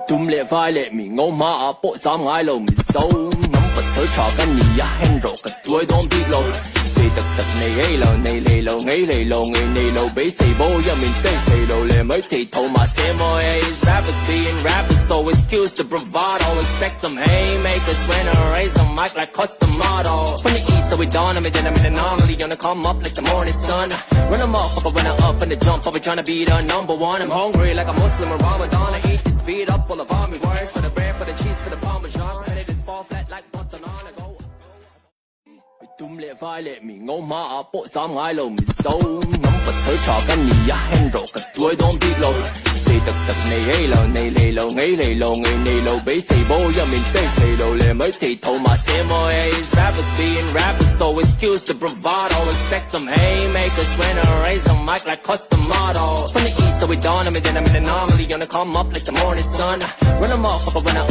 Tum lệ vai lệ mì ngô ma bộ xám ngai lầu Mizo ngắm bật sới trò cái nhì ya hen rộ cả tuổi đom đi lầu vì tật tật này gây lầu này lề lầu ngay lề lầu ngày này lầu bấy xì bô ya mình tây thầy lầu lề mấy thì thầu mà xem ơi rappers being rappers so excuse the bravado expect some haymakers when I raise a mic like custom model from the east so we dawn I'm in an anomaly gonna come up like the morning sun run them off when I up in the jump I'll be trying to be the number one I'm hungry like a Muslim or Ramadan I eat this beat up full of army words for the bread for the cheese for the parmesan and it is fall flat like button on I go Tum lệ vai lệ mì ngô ma bộ xám ngai lầu Mizo ngắm bật sới trò cái nhì ya hen rộ cả tuổi đom đi lầu vì tật tật này gây lầu này lề lầu ngay lề lầu ngày này lầu bấy xì bô ya mình tây thầy lầu lề mấy thì thầu mà xem ơi rappers being rappers so excuse the bravado expect some haymakers when I raise a mic like custom model from the east so we dawn I'm in an anomaly gonna come up like the morning sun run them off when I